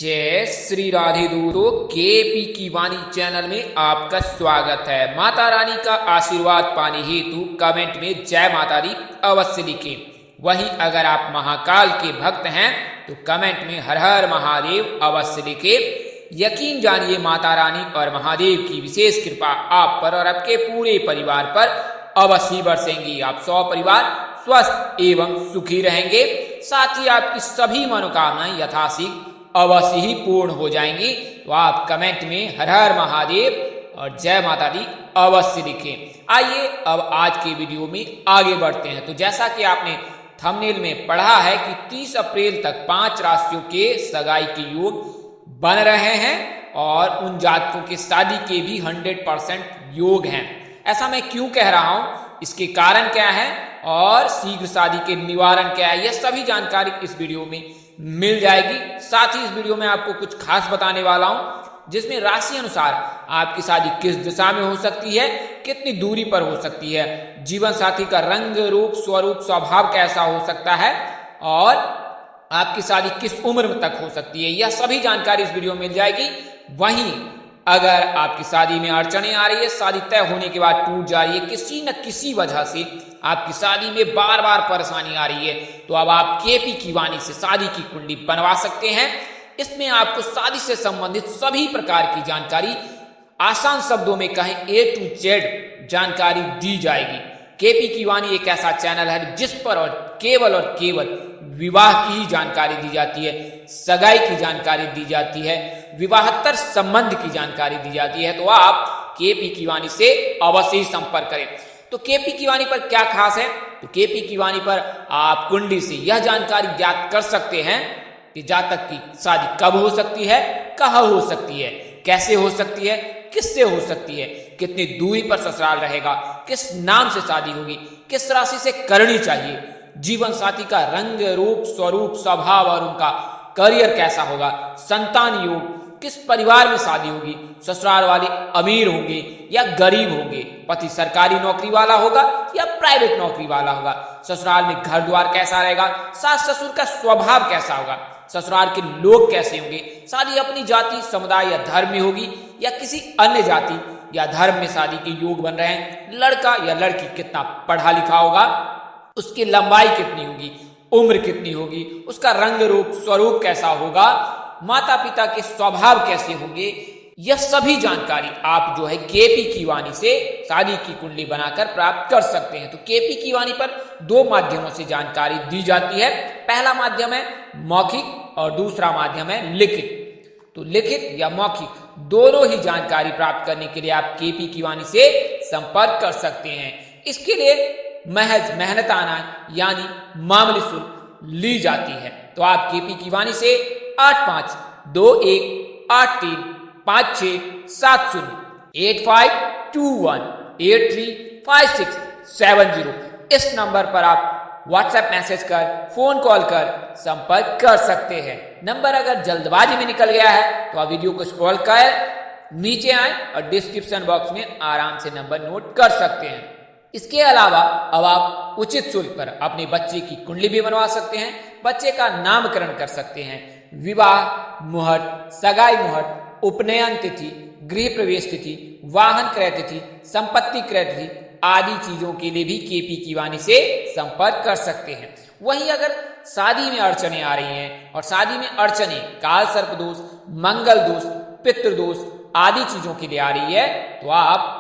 जय श्री राधे दोस्तों, केपी की वाणी चैनल में आपका स्वागत है। माता रानी का आशीर्वाद पाने हेतु कमेंट में जय माता दी अवश्य लिखें। वहीं अगर आप महाकाल के भक्त हैं तो कमेंट में हर हर महादेव अवश्य लिखें। यकीन जानिए माता रानी और महादेव की विशेष कृपा आप पर और आपके पूरे परिवार पर अवश्य बरसेंगी। आप 100 परिवार स्वस्थ एवं सुखी रहेंगे। साथ ही आपकी सभी मनोकामनाएं यथाशीघ्र अवश्य ही पूर्ण हो जाएंगी। तो आप कमेंट में हर हर महादेव और जय माता दी अवश्य लिखें। आइए अब आज के वीडियो में आगे बढ़ते हैं। तो जैसा कि आपने थंबनेल में पढ़ा है कि 30 अप्रैल तक 5 राशियों के सगाई के योग बन रहे हैं और उन जातकों के शादी के भी 100% योग हैं। ऐसा मैं क्यों कह रहा हूं, इसके कारण क्या है और शीघ्र शादी के निवारण क्या है, यह सभी जानकारी इस वीडियो में मिल जाएगी। साथ ही इस वीडियो में आपको कुछ खास बताने वाला हूं जिसमें राशि अनुसार आपकी शादी किस दिशा में हो सकती है, कितनी दूरी पर हो सकती है, जीवन साथी का रंग रूप स्वरूप स्वभाव कैसा हो सकता है और आपकी शादी किस उम्र तक हो सकती है, यह सभी जानकारी इस वीडियो में मिल जाएगी। वहीं अगर आपकी शादी में अड़चने आ रही है, शादी तय होने के बाद टूट जा रही है, किसी न किसी वजह से आपकी शादी में बार बार परेशानी आ रही है, तो अब आप केपी की वाणी से शादी की कुंडली बनवा सकते हैं। इसमें आपको शादी से संबंधित सभी प्रकार की जानकारी आसान शब्दों में कहें A to Z जानकारी दी जाएगी। केपी की वाणी एक ऐसा चैनल है जिस पर और केवल विवाह की ही जानकारी दी जाती है, सगाई की जानकारी दी जाती है, विवाहत्तर संबंध की जानकारी दी जाती है। तो आप केपी की वाणी से अवश्य ही संपर्क करें। तो केपी की वाणी पर क्या खास है, तो केपी की वाणी पर आप कुंडली से यह जानकारी ज्ञात कर सकते हैं कि जातक की शादी कब हो सकती है, कहाँ हो सकती है, कैसे हो सकती है, किससे हो सकती है, कितनी दूरी पर ससुराल रहेगा, किस नाम से शादी होगी, किस राशि से करनी चाहिए, जीवन साथी का रंग रूप स्वरूप स्वभाव और उनका करियर कैसा होगा, संतान योग, किस परिवार में शादी होगी, ससुराल वाले अमीर होंगे या गरीब होंगे, पति सरकारी नौकरी वाला होगा या प्राइवेट नौकरी वाला होगा, ससुराल में घर द्वार कैसा रहेगा, सास ससुर का स्वभाव कैसा होगा, ससुराल के लोग कैसे होंगे, शादी अपनी जाति समुदाय या धर्म में होगी या किसी अन्य जाति या धर्म में शादी के योग बन रहे हैं, लड़का या लड़की कितना पढ़ा लिखा होगा, उसकी लंबाई कितनी होगी, उम्र कितनी होगी, उसका रंग रूप स्वरूप कैसा होगा, माता पिता के स्वभाव कैसे होंगे, यह सभी जानकारी आप जो है केपी की वाणी से शादी की कुंडली बनाकर प्राप्त कर सकते हैं। तो केपी की वाणी पर 2 माध्यमों से जानकारी दी जाती है। पहला माध्यम है मौखिक और दूसरा माध्यम है लिखित। तो लिखित या मौखिक दोनों ही जानकारी प्राप्त करने के लिए आप केपी की वाणी से संपर्क कर सकते हैं। इसके लिए महज मेहनताना यानी मामूली शुल्क ली जाती है। तो आप केपी की वाणी से 8521835670 8521835670 इस नंबर पर आप व्हाट्सएप मैसेज कर, फोन कॉल कर संपर्क कर सकते हैं। नंबर अगर जल्दबाजी में निकल गया है तो आप वीडियो को स्क्रॉल कर नीचे आए और डिस्क्रिप्शन बॉक्स में आराम से नंबर नोट कर सकते हैं। इसके अलावा अब आप उचित शुल्क पर अपने बच्चे की कुंडली भी बनवा सकते हैं, बच्चे का नामकरण कर सकते हैं, विवाह मुहूर्त, सगाई मुहूर्त, उपनयन तिथि, गृह प्रवेश तिथि, वाहन क्रय तिथि, संपत्ति क्रय तिथि आदि चीजों के लिए भी केपी की वाणी से संपर्क कर सकते हैं। वहीं अगर शादी में अड़चने आ रही हैं और शादी में अड़चने काल सर्प दोष, मंगल दोष, पितृ दोष आदि चीजों के लिए आ रही है, तो आप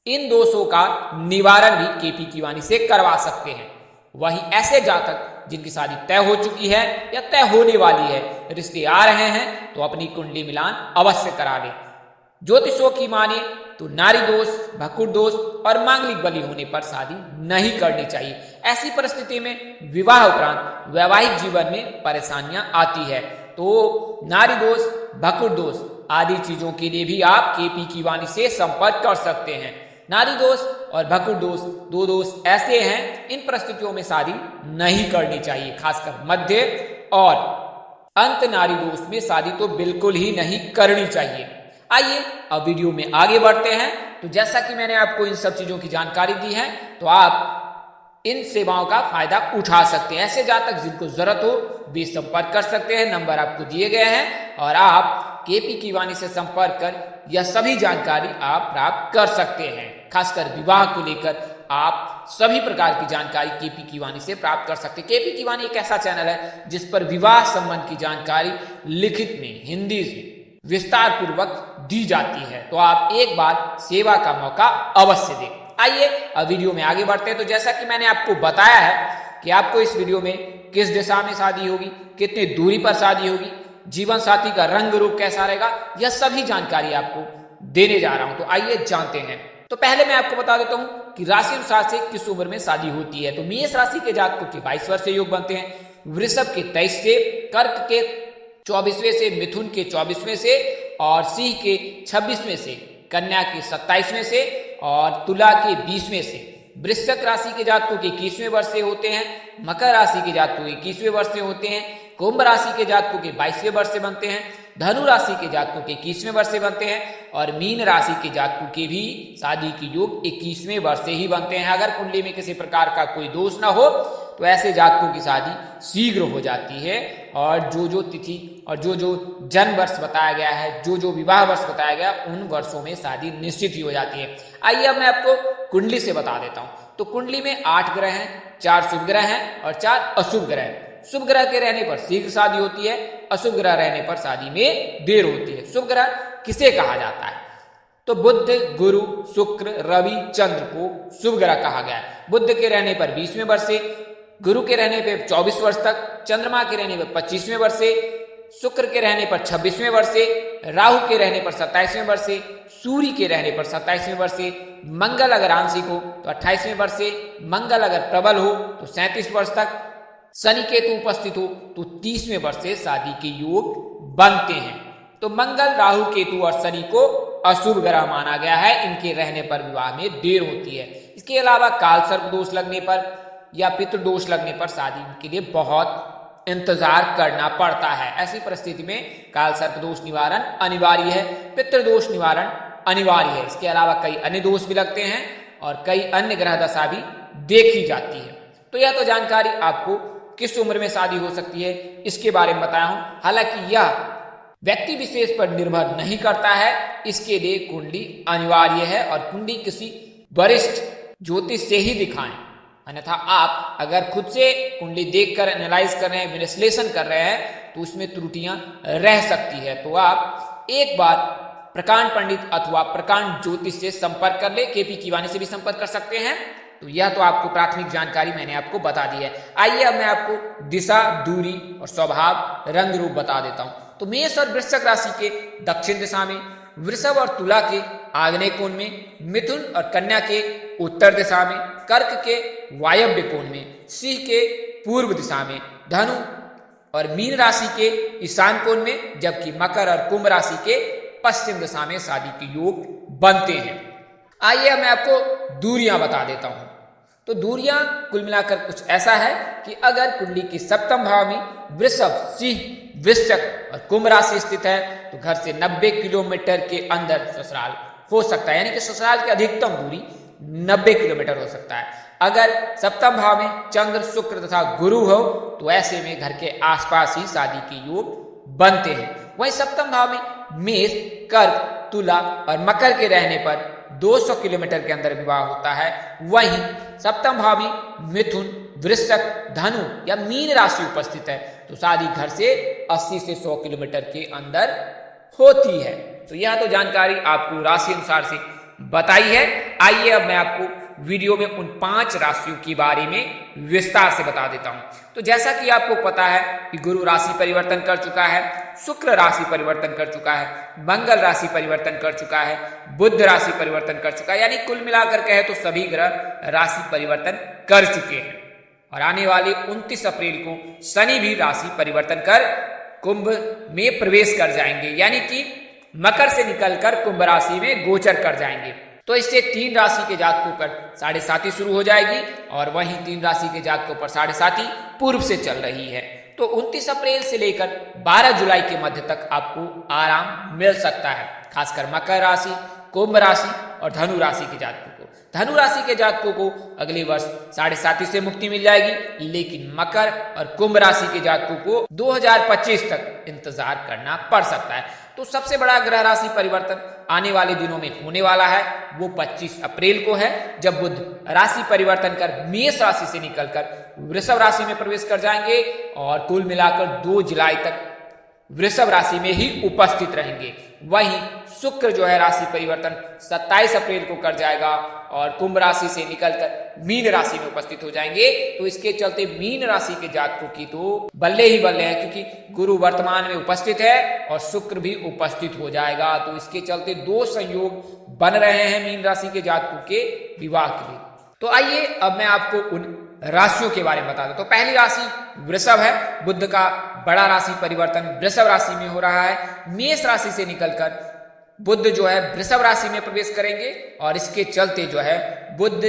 इन दोषों का निवारण भी केपी की वाणी से करवा सकते हैं। वहीं ऐसे जातक जिनकी शादी तय हो चुकी है या तय होने वाली है, रिश्ते आ रहे हैं, तो अपनी कुंडली मिलान अवश्य करा लें। ज्योतिषों की माने तो नारी दोष, भकुर दोष और मांगलिक बलि होने पर शादी नहीं करनी चाहिए। ऐसी परिस्थिति में विवाह उपरांत वैवाहिक जीवन में परेशानियां आती है। तो नारी दोष, भकुर दोष आदि चीजों के लिए भी आप केपी की वाणी से संपर्क कर सकते हैं। नारी दोष और भकुर दोष 2 दोष ऐसे हैं, इन परिस्थितियों में शादी नहीं करनी चाहिए। खासकर मध्य और अंत नारी दोष में शादी तो बिल्कुल ही नहीं करनी चाहिए। आइए अब वीडियो में आगे बढ़ते हैं। तो जैसा कि मैंने आपको इन सब चीजों की जानकारी दी है, तो आप इन सेवाओं का फायदा उठा सकते हैं। ऐसे जातक जिनको जरूरत हो वे संपर्क कर सकते हैं, नंबर आपको दिए गए हैं और आप केपी की वाणी से संपर्क कर यह सभी जानकारी आप प्राप्त कर सकते हैं। खासकर विवाह को लेकर आप सभी प्रकार की जानकारी केपी की वाणी से प्राप्त कर सकते हैं। केपी की वाणी एक ऐसा चैनल है जिस पर विवाह संबंध की जानकारी लिखित में हिंदी से विस्तार पूर्वक दी जाती है, तो आप एक बार सेवा का मौका अवश्य दें। आइए अब वीडियो में आगे बढ़ते हैं। तो जैसा कि मैंने आपको बताया है कि आपको इस वीडियो में किस दिशा में शादी होगी, कितनी दूरी पर शादी होगी, जीवन साथी का रंग रूप कैसा रहेगा, यह सभी जानकारी आपको देने जा रहा हूं। तो आइए जानते हैं। तो पहले मैं आपको बता देता हूं कि राशि अनुसार से किस उम्र में शादी होती है। तो मेष राशि के जातकों के 22 वर्ष से योग बनते हैं, वृषभ के 23 से, कर्क के 24वें से, मिथुन के 24वें से और सिंह के 26वें से, कन्या के 27वें से और तुला के 20वें से। वृश्चिक राशि के जातकों के 21वें वर्ष से होते हैं, मकर राशि के जातकों के 21वें वर्ष से होते हैं, कुंभ राशि के जातकों के 22वें वर्ष से बनते हैं, धनु राशि के जातकों के 21वें वर्ष से बनते हैं और मीन राशि के जातकों के भी शादी के योग 21वें वर्ष से ही बनते हैं। अगर कुंडली में किसी प्रकार का कोई दोष ना हो तो ऐसे जातकों की शादी शीघ्र हो जाती है और जो तिथि और जो जन्म वर्ष बताया गया है, जो विवाह वर्ष बताया गया, उन वर्षों में शादी निश्चित ही हो जाती है। आइए अब मैं आपको कुंडली से बता देता हूं। तो कुंडली में 8 ग्रह हैं, 4 शुभ ग्रह हैं और 4 अशुभ ग्रह हैं। शुभ ग्रह के रहने पर शीघ्र शादी होती है, अशुभ ग्रह रहने पर शादी में देर होती है। शुभ ग्रह किसे कहा जाता है? तो बुध, गुरु, शुक्र, रवि, चंद्र को शुभ ग्रह कहा गया है। बुध के रहने पर 20वें वर्ष से, गुरु के रहने पर 24 वर्ष तक, चंद्रमा के रहने पर 25वें वर्ष से, शुक्र के रहने पर 26वें वर्ष से, राहु के रहने पर 27वें वर्ष से, सूर्य के रहने पर 27वें वर्ष से, मंगल अगर आंशिक हो तो 28वें वर्ष से, मंगल अगर प्रबल हो तो 37 वर्ष तक, शनि केतु उपस्थित हो तो 30वें वर्ष से शादी के योग बनते हैं। तो मंगल, राहु, केतु और शनि को अशुभ ग्रह माना गया है, इनके रहने पर विवाह में देर होती है। इसके अलावा काल सर्प दोष लगने पर या पितृ दोष लगने पर शादी के लिए बहुत इंतजार करना पड़ता है। ऐसी परिस्थिति में काल सर्प दोष निवारण अनिवार्य है, पितृ दोष निवारण अनिवार्य है। इसके अलावा कई अन्य दोष भी लगते हैं और कई अन्य ग्रह दशा भी देखी जाती है। तो यह तो जानकारी आपको किस उम्र में शादी हो सकती है इसके बारे में बताया हूं। हालांकि यह व्यक्ति विशेष पर निर्भर नहीं करता है, इसके लिए कुंडली अनिवार्य है और कुंडली किसी वरिष्ठ ज्योतिष से ही दिखाएं, अन्यथा आप अगर खुद से कुंडली देखकर एनालाइज कर रहे हैं, विश्लेषण कर रहे हैं तो उसमें त्रुटियां रह सकती है। तो आप एक बार प्रकांड पंडित अथवा प्रकांड ज्योतिष से संपर्क कर ले, केपी की वाणी से भी संपर्क कर सकते हैं। तो यह तो आपको प्राथमिक जानकारी मैंने आपको बता दी है। आइए अब मैं आपको दिशा, दूरी और स्वभाव, रंग रूप बता देता हूं। तो मेष और वृश्चिक राशि के दक्षिण दिशा में, वृषभ और तुला के आग्नेय कोण में, मिथुन और कन्या के उत्तर दिशा में, कर्क के वायव्य कोण में, सिंह के पूर्व दिशा में, धनु और मीन राशि के ईशान कोण में, जबकि मकर और कुंभ राशि के पश्चिम दिशा में शादी के योग बनते हैं। आइए मैं आपको दूरियां बता देता हूं। तो दूरियां कुल मिलाकर कुछ ऐसा है कि अगर कुंडली के सप्तम भाव में वृषभ, सिंह, वृश्चिक और कुंभ राशि स्थित है तो घर से 90 किलोमीटर के अंदर ससुराल हो सकता है, यानी कि ससुराल की अधिकतम दूरी 90 किलोमीटर हो सकता है। अगर सप्तम भाव में चंद्र, शुक्र तथा गुरु हो तो ऐसे में घर के आसपास ही शादी के योग बनते हैं। वहीं सप्तम भाव में मेष, कर्क, तुला और मकर के रहने पर 200 किलोमीटर के अंदर विवाह होता है। वहीं सप्तम भाव में मिथुन, वृश्चिक, धनु या मीन राशि उपस्थित है तो शादी घर से 80 से 100 किलोमीटर के अंदर होती है। तो यह तो जानकारी आपको राशि अनुसार से बताई है। आइए अब मैं आपको वीडियो में उन 5 राशियों के बारे में विस्तार से बता देता हूं। तो जैसा कि आपको पता है कि गुरु राशि परिवर्तन कर चुका है, शुक्र राशि परिवर्तन कर चुका है, मंगल राशि परिवर्तन कर चुका है, बुध राशि परिवर्तन कर चुका है, यानी कुल मिलाकर कहे तो सभी ग्रह राशि परिवर्तन कर चुके हैं। और आने वाली 29 अप्रैल को शनि भी राशि परिवर्तन कर कुंभ में प्रवेश कर जाएंगे, यानी कि मकर से निकलकर कुंभ राशि में गोचर कर जाएंगे। तो इससे 3 राशि के जातकों पर 7.5 शुरू हो जाएगी और वहीं 3 राशि के जातकों पर 7.5 पूर्व से चल रही है। तो 29 अप्रैल से लेकर 12 जुलाई के मध्य तक आपको आराम मिल सकता है, खासकर मकर राशि, कुंभ राशि और धनु राशि के जातकों को। धनु राशि के जातकों को अगले वर्ष 7.5 से मुक्ति मिल जाएगी, लेकिन मकर और कुंभ राशि के जातकों को 2025 तक इंतजार करना पड़ सकता है। तो सबसे बड़ा ग्रह राशि परिवर्तन आने वाले दिनों में होने वाला है वो 25 अप्रैल को है, जब बुध राशि परिवर्तन कर मेष राशि से निकलकर वृषभ राशि में प्रवेश कर जाएंगे और कुल मिलाकर 2 जुलाई तक वृषभ राशि में ही उपस्थित रहेंगे। वहीं शुक्र जो है राशि परिवर्तन 27 अप्रैल को कर जाएगा और कुंभ राशि से निकलकर मीन राशि में उपस्थित हो जाएंगे। तो इसके चलते मीन राशि के जातकों की तो बल्ले ही बल्ले हैं, क्योंकि गुरु वर्तमान में उपस्थित है और शुक्र भी उपस्थित हो जाएगा। तो इसके चलते 2 संयोग बन रहे हैं मीन राशि के जातकों के विवाह के लिए। तो आइए अब मैं आपको उन राशियों के बारे में बता दूं। तो पहली राशि वृषभ है, बुध का बड़ा राशि परिवर्तन वृषभ राशि में हो रहा है। मेष राशि से निकलकर बुध जो है वृषभ राशि में प्रवेश करेंगे और इसके चलते जो है बुध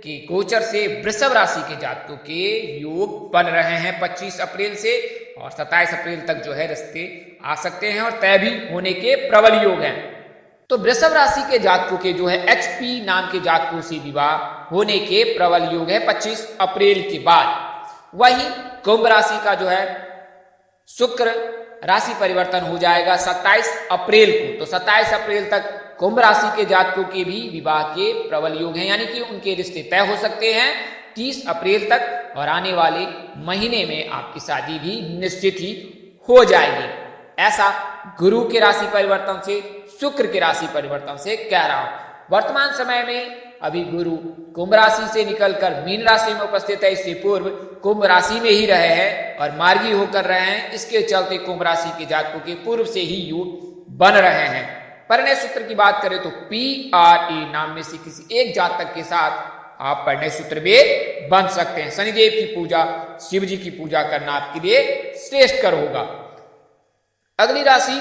के गोचर से वृषभ राशि के जातकों के योग बन रहे हैं 25 अप्रैल से, और 27 अप्रैल तक जो है रिश्ते आ सकते हैं और तय भी होने के प्रबल योग हैं। तो वृषभ राशि के जातकों के जो है HP नाम के जातकों से विवाह होने के प्रबल योग है 25 अप्रैल के बाद। वहीं कुंभ राशि का जो है शुक्र राशि परिवर्तन हो जाएगा 27 अप्रैल को। तो 27 अप्रैल तक कुंभ राशि के जातकों के भी विवाह के प्रबल योग हैं, यानी कि उनके रिश्ते तय हो सकते हैं 30 अप्रैल तक, और आने वाले महीने में आपकी शादी भी निश्चित ही हो जाएगी। ऐसा गुरु के राशि परिवर्तन से, शुक्र के राशि परिवर्तन से कह रहा हूं। वर्तमान समय में अभी गुरु कुंभ राशि से निकलकर मीन राशि में उपस्थित है, इससे पूर्व कुंभ राशि में ही रहे हैं और मार्गी होकर रहे हैं। इसके चलते कुंभ राशि के जातकों के पूर्व से ही योग बन रहे हैं। परिणय सूत्र की बात करें तो PRE नाम में से किसी एक जातक के साथ आप परिणय सूत्र में बन सकते हैं। शनिदेव की पूजा, शिव जी की पूजा करना आपके लिए श्रेष्ठ होगा। अगली राशि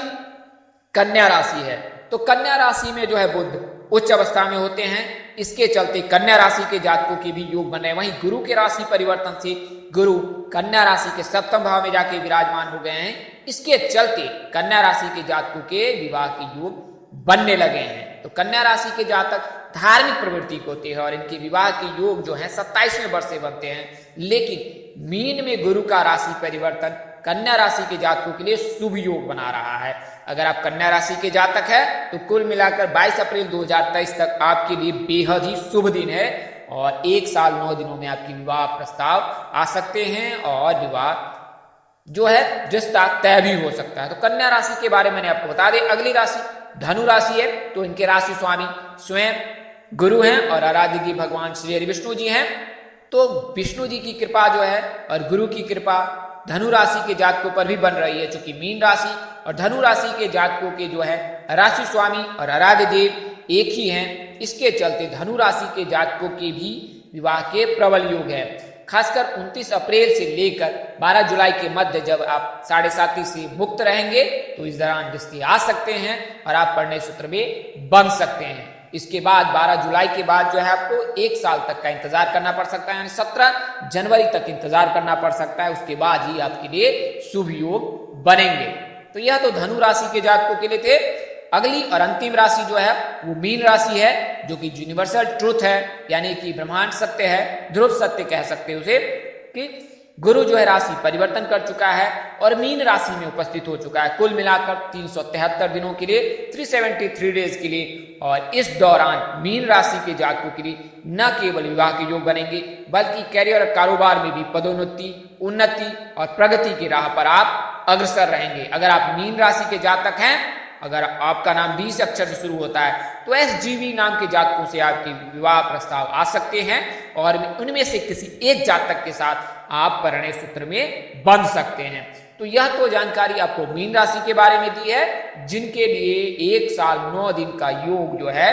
कन्या राशि है। तो कन्या राशि में जो है बुध उच्च अवस्था में होते हैं, इसके चलते कन्या राशि के जातकों के भी योग बन रहे हैं। वहीं गुरु के राशि परिवर्तन से गुरु कन्या राशि के 7वें भाव में जाके विराजमान हो गए हैं, इसके चलते कन्या राशि के जातकों के विवाह के योग बनने लगे हैं। तो कन्या राशि के जातक धार्मिक प्रवृत्ति को होते हैं और इनके विवाह के योग जो है 27वें वर्ष से बनते हैं। लेकिन मीन में गुरु का राशि परिवर्तन कन्या राशि के जातकों के लिए शुभ योग बना रहा है। अगर आप कन्या राशि के जातक है तो कुल मिलाकर 22 अप्रैल 2023 तक आपके लिए बेहद ही शुभ दिन है और 1 साल 9 दिनों में आपकी विवाह प्रस्ताव आ सकते हैं और विवाह जो है रिश्ता तय भी हो सकता है। तो कन्या राशि के बारे में मैंने आपको बता दें। अगली राशि धनु राशि है। तो इनके राशि स्वामी स्वयं गुरु हैं और आराध्य की भगवान श्री हरि विष्णु जी हैं। तो विष्णु जी की कृपा जो है और गुरु की कृपा धनु राशि के जातकों पर भी बन रही है, चूंकि मीन राशि और धनु राशि के जातकों के जो है राशि स्वामी और आराध्य देव एक ही हैं। इसके चलते धनु राशि के जातकों के भी विवाह के प्रबल योग है। खासकर 29 अप्रैल से लेकर 12 जुलाई के मध्य जब आप 7.5 से मुक्त रहेंगे तो इस दौरान रिश्ते आ सकते हैं और आप परिणय सूत्र में बन सकते हैं। इसके बाद 12 जुलाई के बाद जो है आपको 1 साल तक का इंतजार करना पड़ सकता है, यानी 17 जनवरी तक इंतजार करना पड़ सकता है। उसके बाद ही आपके लिए शुभ योग बनेंगे। तो यह तो धनु राशि के जातकों के लिए थे। अगली और अंतिम राशि जो है वो मीन राशि है, जो कि यूनिवर्सल ट्रूथ है, यानी कि ब्रह्मांड सत्य है, ध्रुव सत्य कह सकते हैं उसे, कि गुरु जो है राशि परिवर्तन कर चुका है और मीन राशि में उपस्थित हो चुका है। कुल मिलाकर 373 दिनों के लिए, 373 डेज के लिए। और इस दौरान मीन राशि के जातकों के लिए न केवल विवाह के योग बनेंगे बल्कि कैरियर और कारोबार में भी पदोन्नति, उन्नति और प्रगति की राह पर आप अग्रसर रहेंगे। अगर आप मीन राशि के जातक हैं, अगर आपका नाम 20 अक्षर से शुरू होता है तो SGV नाम के जातकों से आपके विवाह प्रस्ताव आ सकते हैं और उनमें से किसी एक जातक के साथ आप परिणय सूत्र में बंध सकते हैं। तो यह तो जानकारी आपको मीन राशि के बारे में दी है, जिनके लिए 1 साल 9 दिन का योग जो है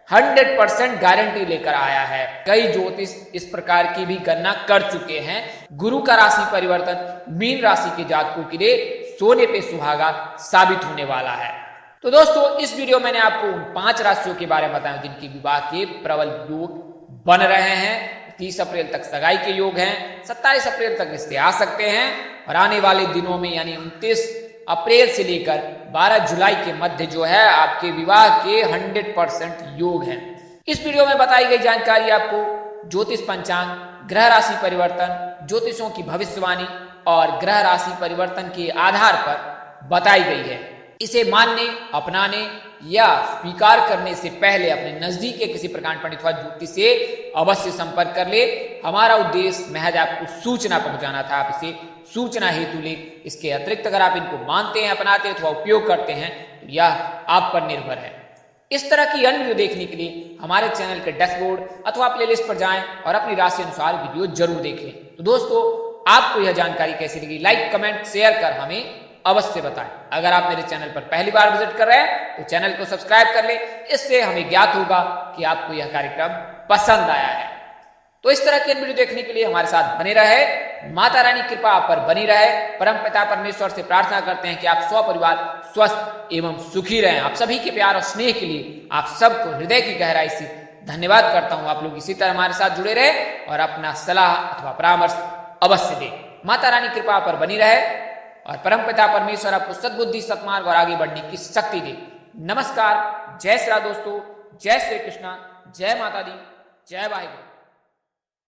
100% गारंटी लेकर आया है। कई ज्योतिष इस प्रकार की भी गणना कर चुके हैं। गुरु का राशि परिवर्तन मीन राशि के जातकों के लिए सोने पे सुहागा साबित होने वाला है। तो दोस्तों, इस वीडियो में मैंने आपको उन 5 राशियों के बारे में बताया जिनकी विवाह के प्रबल योग बन रहे हैं। 30 अप्रैल तक सगाई के योग हैं, 27 अप्रैल तक रिश्ते आ सकते हैं और आने वाले दिनों में यानी 29 अप्रैल से लेकर 12 जुलाई के मध्य जो है आपके विवाह के 100% योग हैं। इस वीडियो में बताई गई जानकारी आपको ज्योतिष पंचांग, ग्रह राशि परिवर्तन, ज्योतिषों की भविष्यवाणी और ग्रह राशि परिवर्तन के आधार पर बताई गई है। इसे मानने, अपनाने या स्वीकार करने से पहले अपने नजदीक के किसी प्रकांड पंडित अथवा ज्योतिष से अवश्य संपर्क कर ले। हमारा उद्देश्य महज आपको सूचना पहुंचाना था, आप इसे सूचना हेतु ले। इसके अतिरिक्त अगर आप इनको मानते हैं, अपनाते हैं अथवा उपयोग करते हैं तो यह आप पर निर्भर है। इस तरह की अन्य वीडियो देखने के लिए हमारे चैनल के डैशबोर्ड अथवा प्लेलिस्ट पर जाएं और अपनी राशि अनुसार वीडियो जरूर देखें। तो दोस्तों, आपको यह जानकारी कैसी लगी, लाइक, कमेंट, शेयर कर हमें अवश्य बताएं। अगर आप मेरे चैनल पर पहली बार विजिट कर रहे हैं तो चैनल को सब्सक्राइब कर लें, इससे हमें ज्ञात होगा कि आपको यह कार्यक्रम पसंद आया है। तो इस तरह के वीडियो देखने के लिए हमारे साथ बने रहे। माता रानी कृपा आप पर बनी रहे। परम पिता परमेश्वर से प्रार्थना करते हैं कि आप स्वपरिवार स्वस्थ एवं सुखी रहें। आप सभी के प्यार और स्नेह के लिए आप सबको हृदय की गहराई से धन्यवाद करता हूं। आप लोग इसी तरह हमारे साथ जुड़े रहे और अपना सलाह अथवा परामर्श अवश्य दें। माता रानी कृपा आप पर बनी रहे और परमपिता परमेश्वर आपको सद्बुद्धि, सत्मार्ग और आगे बढ़ने की शक्ति दे। नमस्कार, जय श्री राम दोस्तों, जय श्री कृष्णा, जय माता दी, जय वाहिगुरु।